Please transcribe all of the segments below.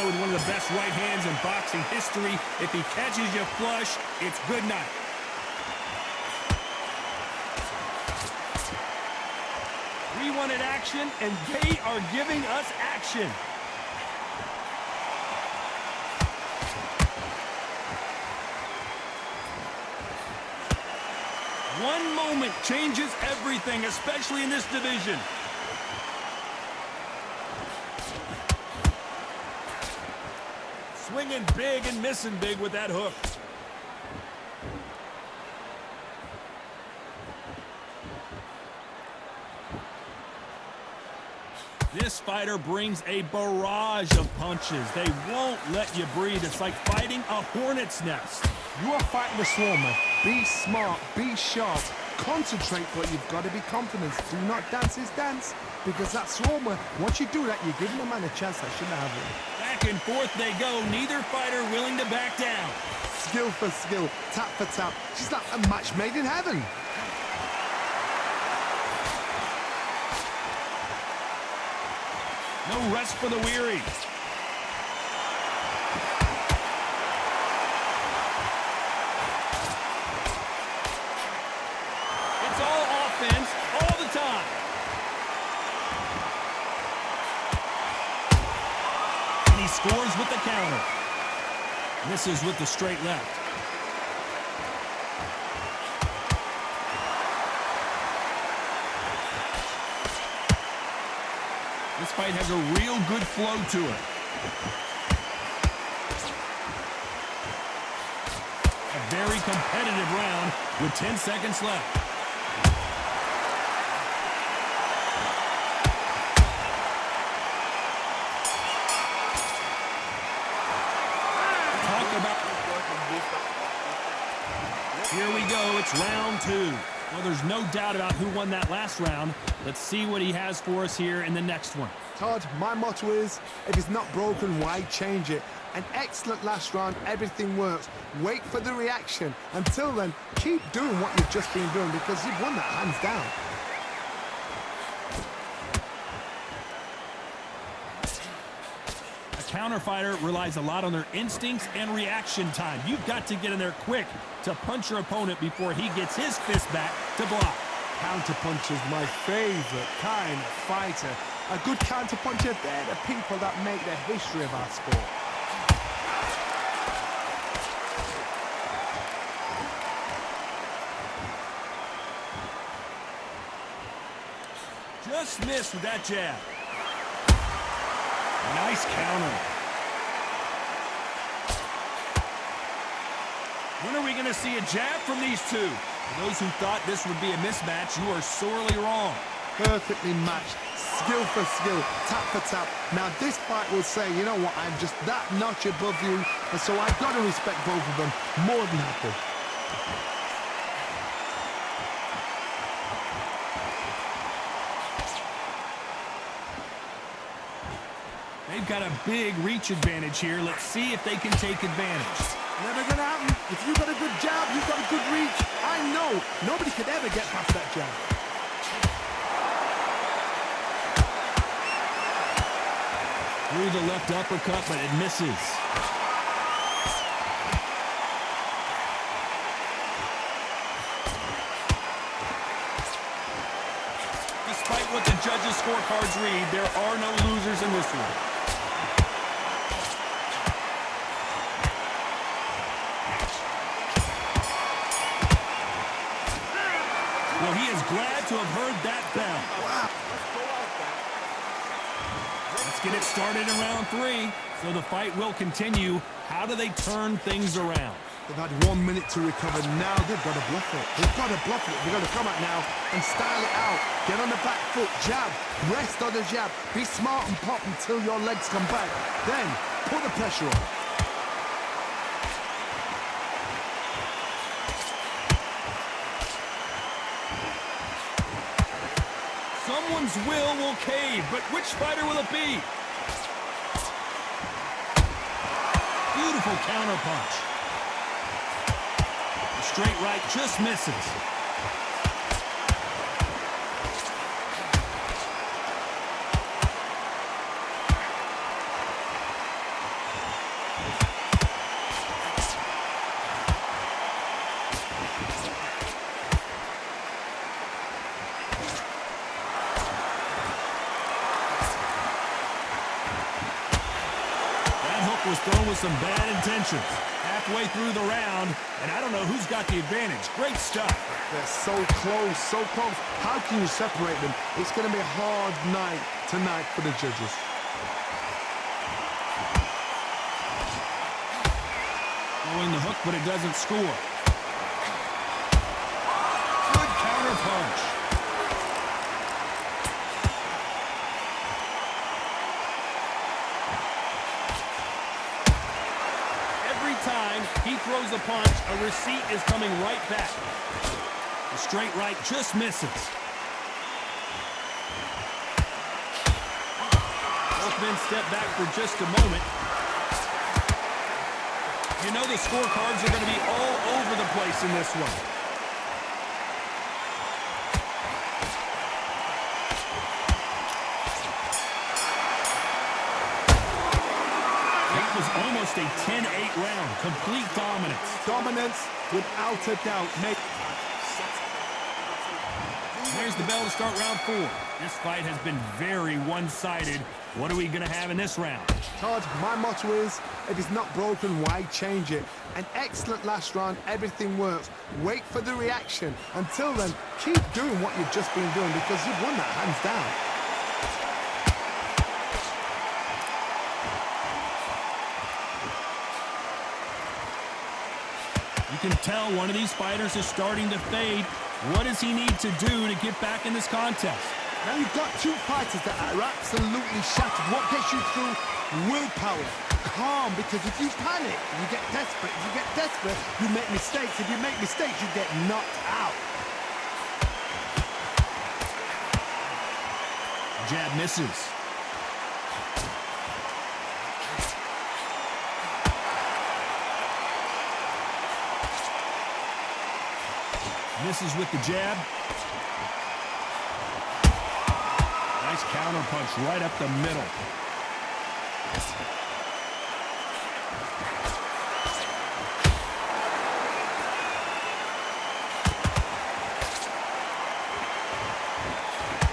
Got it with one of the best right hands in boxing history. If he catches you flush, it's good night. We wanted action, and they are giving us action. One moment changes everything, especially in this division. Swinging big and missing big with that hook. This fighter brings a barrage of punches. They won't let you breathe. It's like fighting a hornet's nest. You are fighting the Swarmer. Be smart, be sharp, concentrate, but you've got to be confident. Do not dance his dance, because that Swarmer, once you do that, you're giving a man a chance that shouldn't have it. Back and forth they go, neither fighter willing to back down. Skill for skill, tap for tap, just like a match made in heaven. No rest for the weary. It's all offense, all the time. And he scores with the counter. Misses with the straight left. This fight has a real good flow to it. A very competitive round with 10 seconds left. Here we go, it's round 2. Well, there's no doubt about who won that last round. Let's see what he has for us here in the next one. Todd, my motto is, if it's not broken, why change it? An excellent last round, everything works. Wait for the reaction. Until then, keep doing what you've just been doing, because you've won that hands down. Counter fighter relies a lot on their instincts and reaction time. You've got to get in there quick to punch your opponent before he gets his fist back to block. Counter punch is my favorite kind of fighter. A good counter puncher, they're the people that make the history of our sport. Just missed with that jab. Nice counter. When are we going to see a jab from these two? For those who thought this would be a mismatch, you are sorely wrong. Perfectly matched. Skill for skill, tap for tap. Now this fight will say, you know what, I'm just that notch above you, and so I've got to respect both of them more than happy. They've got a big reach advantage here. Let's see if they can take advantage. Never gonna happen. If you've got a good jab, you've got a good reach. I know. Nobody could ever get past that jab. Through the left uppercut, but it misses. Despite what the judges' scorecards read, there are no losers in this one. Well, he is glad to have heard that bell. Wow. Let's get it started in round 3. So the fight will continue. How do they turn things around? They've had 1 minute to recover. Now they've got to bluff it. They've got to bluff it. They've got to come out now and style it out. Get on the back foot, jab, rest on the jab. Be smart and pop until your legs come back. Then put the pressure on. Someone's will cave, but which fighter will it be? Beautiful counter punch. The straight right just misses. kick was thrown with some bad intentions. Halfway through the round, and I don't know who's got the advantage. Great stuff. They're so close, so close. How can you separate them? It's going to be a hard night tonight for the judges. Throwing the hook, but it doesn't score. Good counter punch. Every time he throws a punch, a receipt is coming right back. The straight right just misses. Both men step back for just a moment. You know the scorecards are going to be all over the place in this one. That was almost a 10-8 round. Complete dominance. Dominance, without a doubt. There's the bell to start round 4. This fight has been very one-sided. What are we going to have in this round? Todd, my motto is, if it's not broken, why change it? An excellent last round, everything works. Wait for the reaction. Until then, keep doing what you've just been doing because you've won that hands down. You can tell one of these fighters is starting to fade. What does he need to do to get back in this contest? Now you've got two fighters that are absolutely shattered. What gets you through? Willpower. Calm, because if you panic, you get desperate. If you get desperate, you make mistakes. If you make mistakes, you get knocked out. Jab misses. Misses with the jab. Nice counter punch right up the middle.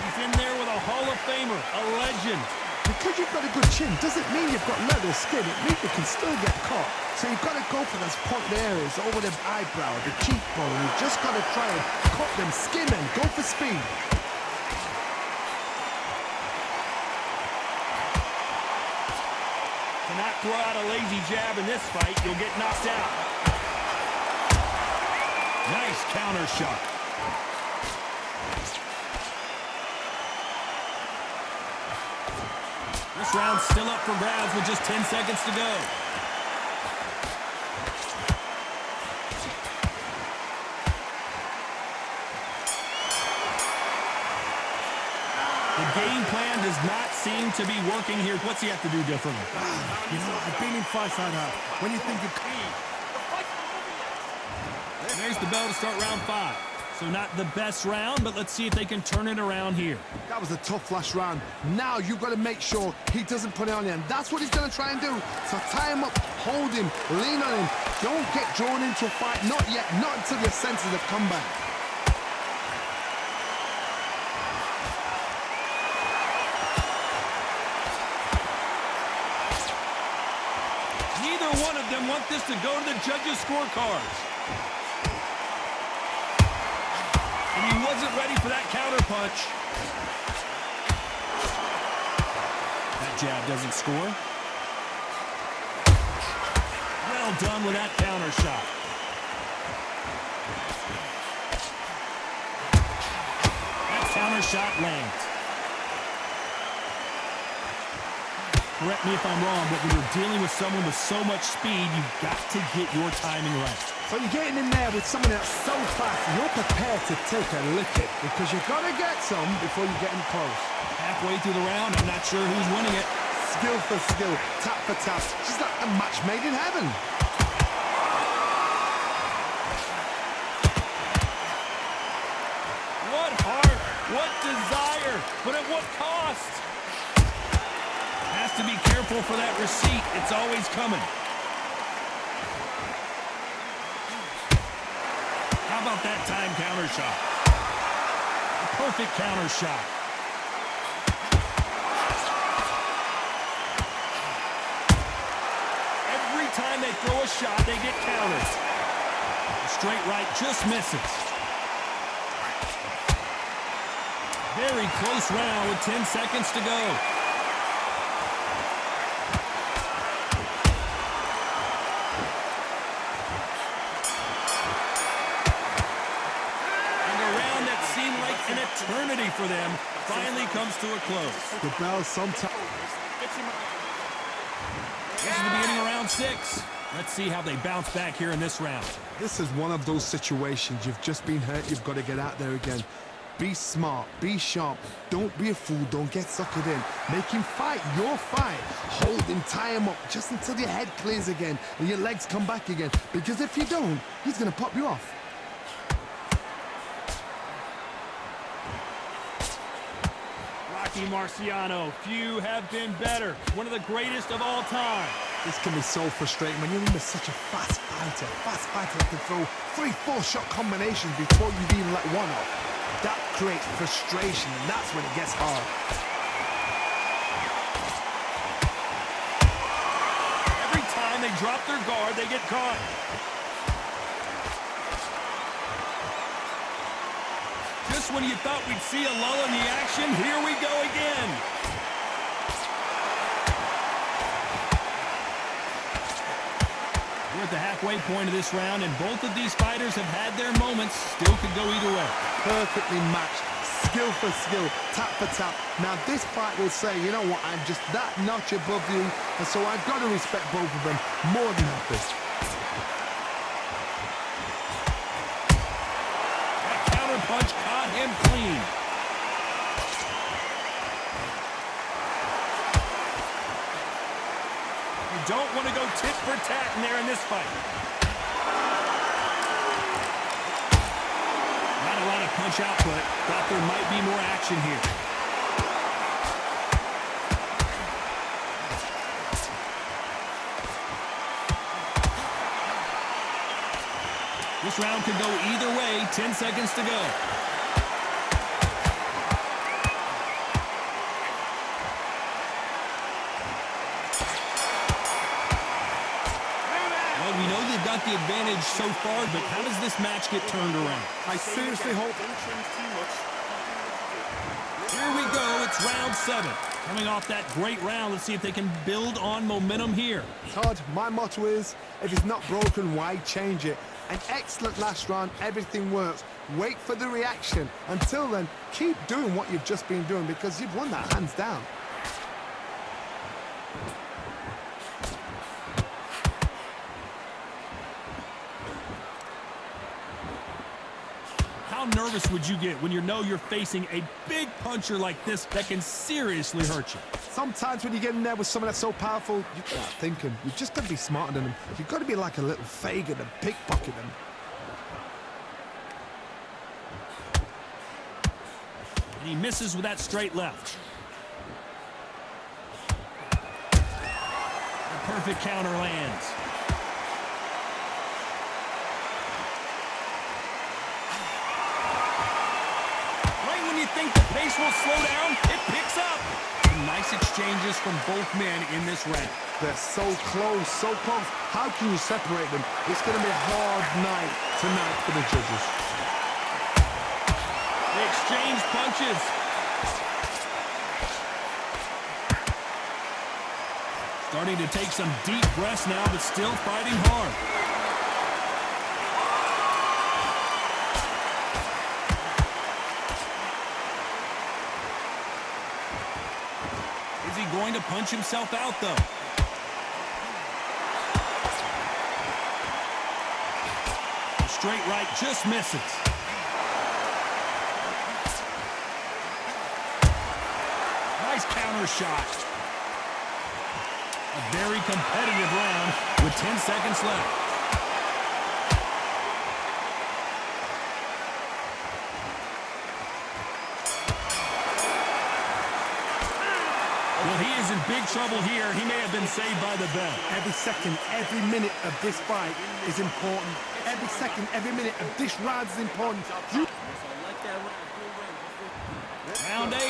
He's in there with a Hall of Famer, a legend. Because you've got a good chin doesn't mean you've got leather skin. It means you can still get caught. So you've got to go for those point areas over the eyebrow, the cheekbone. You've just got to try and cut them, skim and go for speed. Cannot throw out a lazy jab in this fight. You'll get knocked out. Nice counter shot. This round's still up for grabs with just 10 seconds to go. The game plan does not seem to be working here. What's he have to do differently? You know, I've been in fights like that. When you think you're clean. There's the bell to start round 5. So not the best round, but let's see if they can turn it around here. That was a tough last round. Now you've got to make sure he doesn't put it on you. And that's what he's going to try and do. So tie him up, hold him, lean on him. Don't get drawn into a fight. Not yet. Not until your senses have come back. Neither one of them want this to go to the judges' scorecards. And he wasn't ready for that counter punch. That jab doesn't score. Well done with that counter shot. That counter shot lands. Correct me if I'm wrong, but when you're dealing with someone with so much speed, you've got to get your timing right. So you're getting in there with someone that's so fast, you're prepared to take a licking because you've got to get some before you get in close. Halfway through the round, I'm not sure who's winning it. Skill for skill, tap for tap. Just like a match made in heaven. What heart, what desire, but at what cost? Has to be careful for that receipt. It's always coming. How about that time counter shot? A perfect counter shot. time they throw a shot, they get countered. The straight right just misses. Very close round with 10 seconds to go. And a round that seemed like an eternity for them finally comes to a close. The bell sometimes. This is the beginning of round 6. Let's see how they bounce back here in this round. This is one of those situations. You've just been hurt. You've got to get out there again. Be smart. Be sharp. Don't be a fool. Don't get suckered in. Make him fight your fight. Hold him. Tie him up just until your head clears again and your legs come back again. Because if you don't, he's going to pop you off. Rocky Marciano, few have been better. One of the greatest of all time. This can be so frustrating when you're under such a fast fighter. Fast fighter that can throw 3-4 shot combinations before you've even let one off. That creates frustration, and that's when it gets hard. Every time they drop their guard, they get caught. Just when you thought we'd see a lull in the action, here we go again. We're at the halfway point of this round, and both of these fighters have had their moments. Still could go either way. Perfectly matched, skill for skill, tap for tap. Now this fight will say, you know what, I'm just that notch above you, and so I've got to respect both of them more than happy. That counter punch caught him clean. You don't want to go tit for tat in there in this fight. Not a lot of punch output. Thought there might be more action here. This round could go either way. 10 seconds to go. We know they've got the advantage so far, but how does this match get turned around? I seriously hope. Here we go. It's round 7. Coming off that great round, let's see if they can build on momentum here. Todd, my motto is, if it's not broken, why change it? An excellent last round, everything works. Wait for the reaction. Until then, keep doing what you've just been doing because you've won that hands down. How nervous would you get when you know you're facing a big puncher like this that can seriously hurt you? Sometimes when you get in there with someone that's so powerful, you start thinking, you've just got to be smarter than them. You've got to be like a little Fagin and pickpocket them. And he misses with that straight left. A perfect counter lands. Think the pace will slow down, it picks up. Nice exchanges from both men in this round. They're so close, so close. How can you separate them? It's going to be a hard night tonight for the judges. They exchange punches. Starting to take some deep breaths now, but still fighting hard. Going to punch himself out, though. The straight right just misses. Nice counter shot. A very competitive round with 10 seconds left. Well, he is in big trouble here. He may have been saved by the bell. Every second, every minute of this fight is important. Every second, every minute of this round is important. Round 8,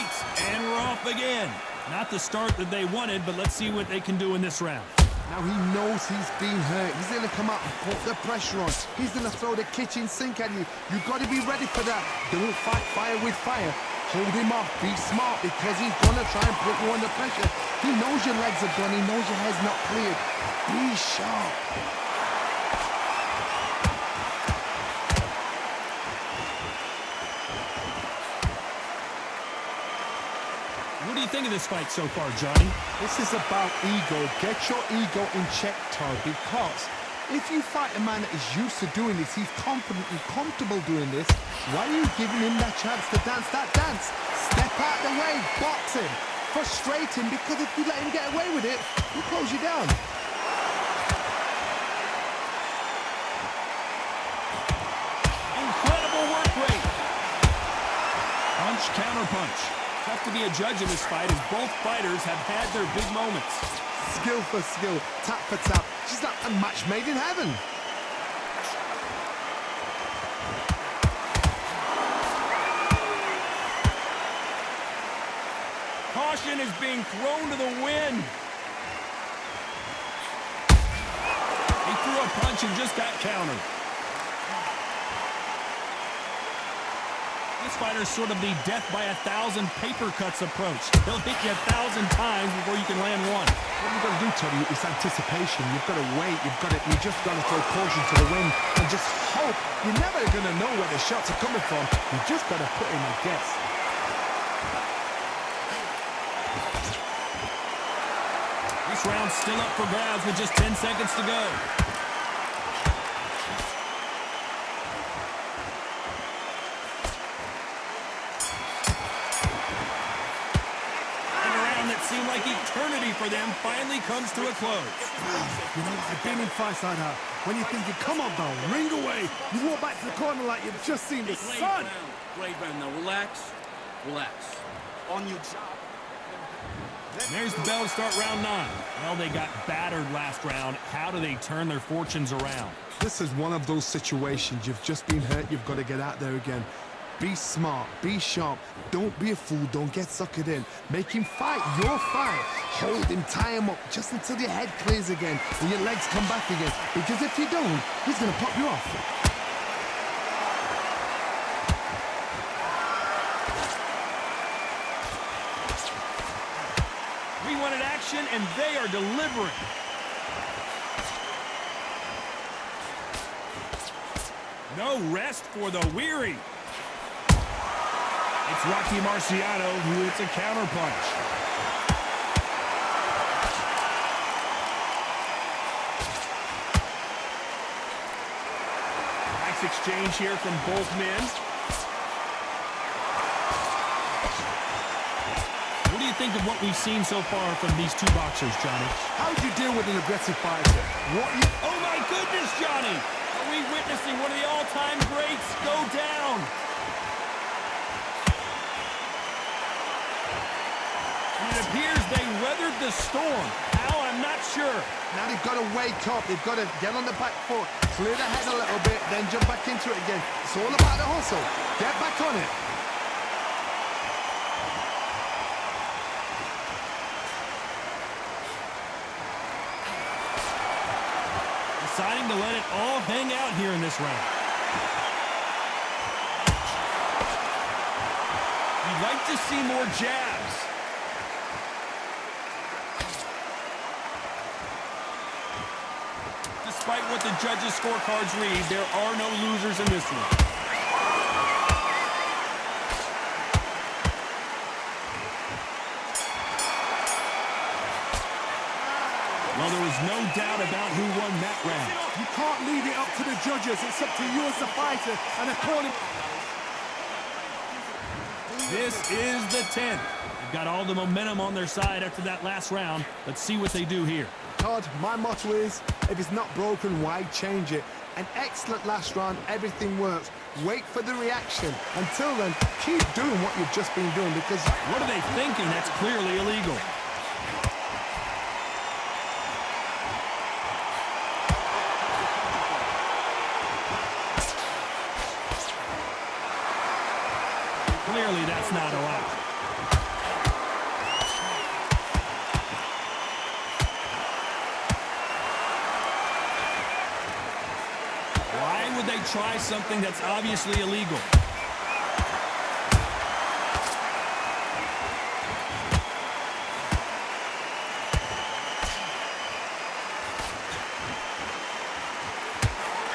and we're off again. Not the start that they wanted, but let's see what they can do in this round. Now he knows he's been hurt. He's going to come out and put the pressure on. He's going to throw the kitchen sink at you. You've got to be ready for that. Don't fight fire with fire. Hold him off. Be smart because he's going to try and put you under pressure. He knows your legs are gone. He knows your head's not cleared. Be sharp. What do you think of this fight so far, Johnny? This is about ego. Get your ego in check, Todd, because if you fight a man that is used to doing this, he's confident and comfortable doing this, why are you giving him that chance to dance that dance? Step out the way, box him, frustrate him, because if you let him get away with it, he'll close you down. Incredible work rate. Punch, counter punch. Tough to be a judge in this fight as both fighters have had their big moments. Skill for skill, tap for tap. She's like a match made in heaven. Caution is being thrown to the wind. He threw a punch and just got countered. This fighter's sort of the death by 1,000 paper cuts approach. He'll hit you 1,000 times before you can land one. What you've got to do, Tony, is anticipation. You've got to wait. You just got to throw caution to the wind and just hope. You're never going to know where the shots are coming from. You just got to put in a guess. This round's still up for grabs with just 10 seconds to go. Seemed like eternity for them finally comes to a close. You know, I've been in fights like that. When you think you come on, though, ring away. You walk back to the corner like you've just seen the sun. Great round now. Relax. Relax. On your job. And there's the bell to start round 9. Well, they got battered last round. How do they turn their fortunes around? This is one of those situations. You've just been hurt. You've got to get out there again. Be smart, be sharp, don't be a fool, don't get suckered in. Make him fight your fight. Hold him, tie him up, just until your head clears again and your legs come back again. Because if you don't, he's going to pop you off. We wanted action, and they are delivering. No rest for the weary. It's Rocky Marciano who hits a counterpunch. Nice exchange here from both men. What do you think of what we've seen so far from these two boxers, Johnny? How would you deal with an aggressive fighter? Oh my goodness, Johnny! Are we witnessing one of the all-time greats go down? It appears they weathered the storm. How? I'm not sure. Now they've got to wake up. They've got to get on the back foot, clear the head a little bit, then jump back into it again. It's all about the hustle. Get back on it. Deciding to let it all hang out here in this round. You'd like to see more jabs. Despite what the judges' scorecards read, there are no losers in this one. Well, there was no doubt about who won that round. You can't leave it up to the judges. It's up to you as the fighter and according. This is the 10th. They've got all the momentum on their side after that last round. Let's see what they do here. Todd, my motto is, if it's not broken, why change it? An excellent last round, everything works. Wait for the reaction. Until then, keep doing what you've just been doing because... What are they thinking? That's clearly illegal. Clearly, that's not allowed. would they try something that's obviously illegal?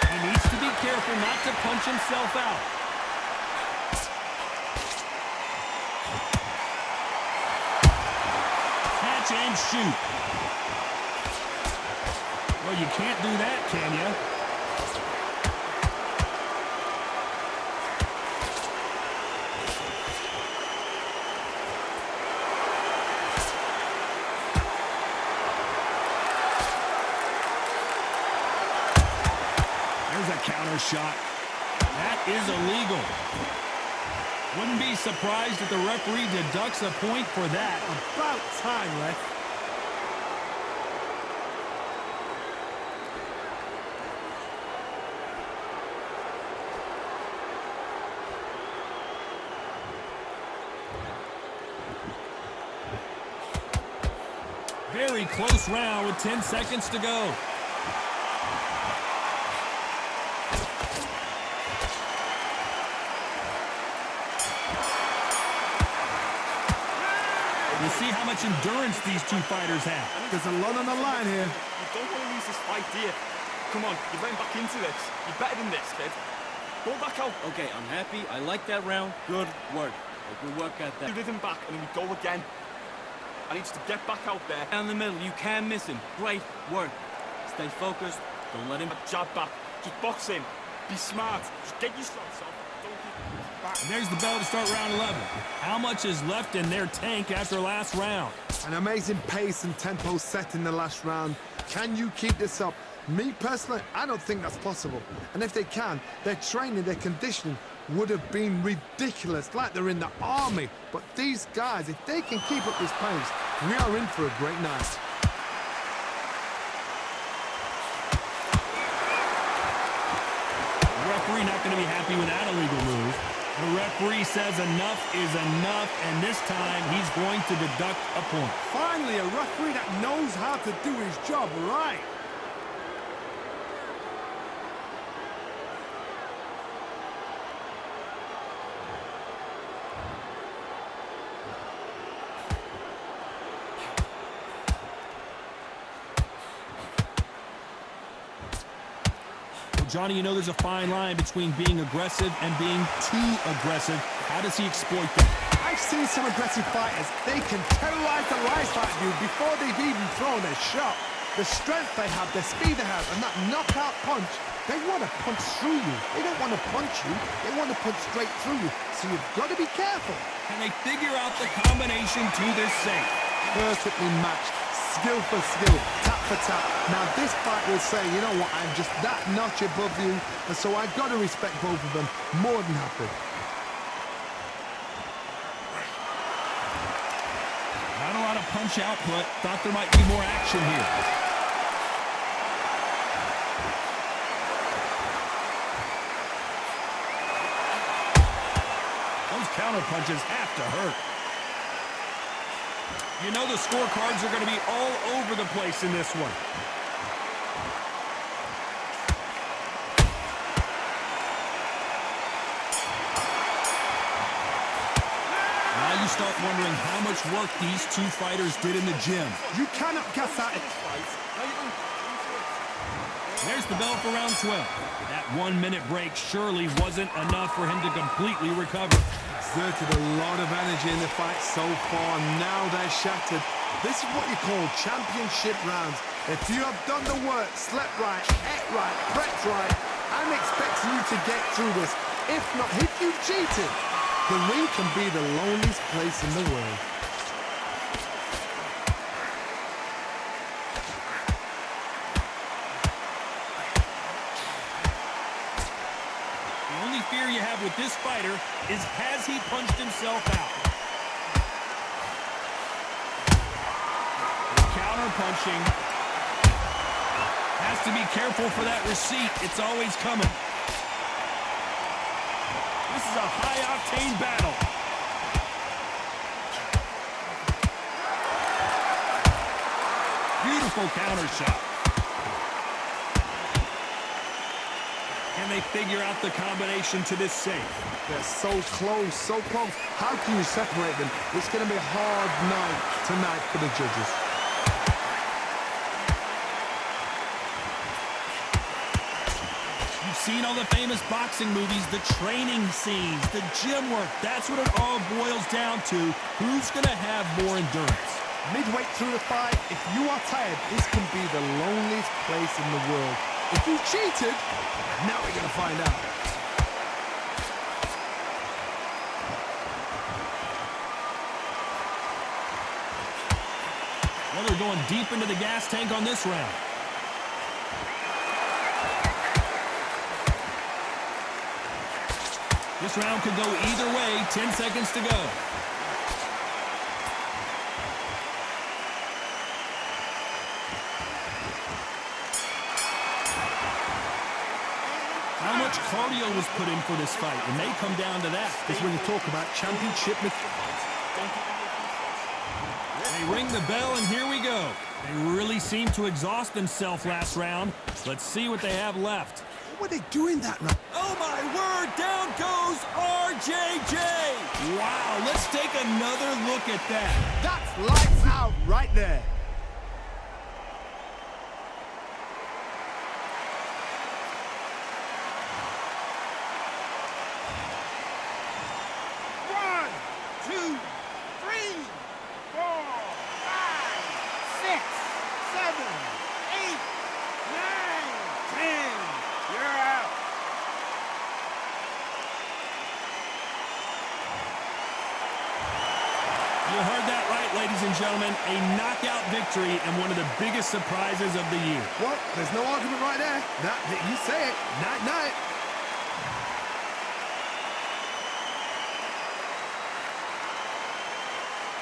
He needs to be careful not to punch himself out. Catch and shoot. Well, you can't do that, can you? There's a counter shot. That is illegal. Wouldn't be surprised if the referee deducts a point for that. About time, ref. Very close round with 10 seconds to go. We'll see how much endurance these two fighters have. There's a lot on the line here. You don't want to lose this fight, do you? Come on, you're getting back into this. You're better than this, kid. Go back out. Okay, I'm happy. I like that round. Good work. Good work at that. You rhythm back and then we go again. I need you to get back out there. Down the middle, you can't miss him. Great work. Stay focused. Don't let him Jab back. Just box him. Be smart. Just get your shots off. Don't be back. And there's the bell to start round 11. How much is left in their tank after last round? An amazing pace and tempo set in the last round. Can you keep this up? Me personally, I don't think that's possible. And if they can, their training, their conditioning would have been ridiculous, like they're in the army. But these guys, if they can keep up this pace, we are in for a great night. The referee not going to be happy with that illegal move. The referee says enough is enough, and this time he's going to deduct a point. Finally, a referee that knows how to do his job right. Johnny, you know there's a fine line between being aggressive and being too aggressive. How does he exploit that? I've seen some aggressive fighters. They can terrorize the life out of you before they've even thrown a shot. The strength they have, the speed they have, and that knockout punch, they want to punch through you. They don't want to punch you. They want to punch straight through you. So you've got to be careful. Can they figure out the combination to this safe? Perfectly matched. Skill for skill, tap for tap. Now this fight will say, you know what, I'm just that notch above you, and so I've got to respect both of them more than happy. Not a lot of punch output. Thought there might be more action here. Those counter punches have to hurt. You know the scorecards are going to be all over the place in this one. Now you start wondering how much work these two fighters did in the gym. You cannot guess that. There's the bell for round 12. That 1 minute break surely wasn't enough for him to completely recover. Exerted a lot of energy in the fight so far. Now they're shattered. This is what you call championship rounds. If you have done the work, slept right, ate right, prepped right, I'm expecting you to get through this. If not, if you've cheated, the ring can be the loneliest place in the world. The only fear you have with this fighter is, has he punched himself out? Counter punching. Has to be careful for that receipt. It's always coming. This is a high-octane battle. Beautiful counter shot. And they figure out the combination to this safe. They're so close, so close. How can you separate them? It's going to be a hard night tonight for the judges. You've seen all the famous boxing movies, the training scenes, the gym work. That's what it all boils down to. Who's going to have more endurance? Midway through the fight, if you are tired, this can be the loneliest place in the world. If you cheated, now we're going to find out. Well, they're going deep into the gas tank on this round. This round could go either way. 10 seconds to go. How much cardio was put in for this fight? It may come down to that. It's when you talk about championship. They ring the bell, and here we go. They really seemed to exhaust themselves last round. Let's see what they have left. What were they doing that round? Oh, my word. Down goes RJJ. Wow, let's take another look at that. That's lights out right there. You heard that right, ladies and gentlemen. A knockout victory and one of the biggest surprises of the year. Well, there's no argument right there. You say it. Night-night.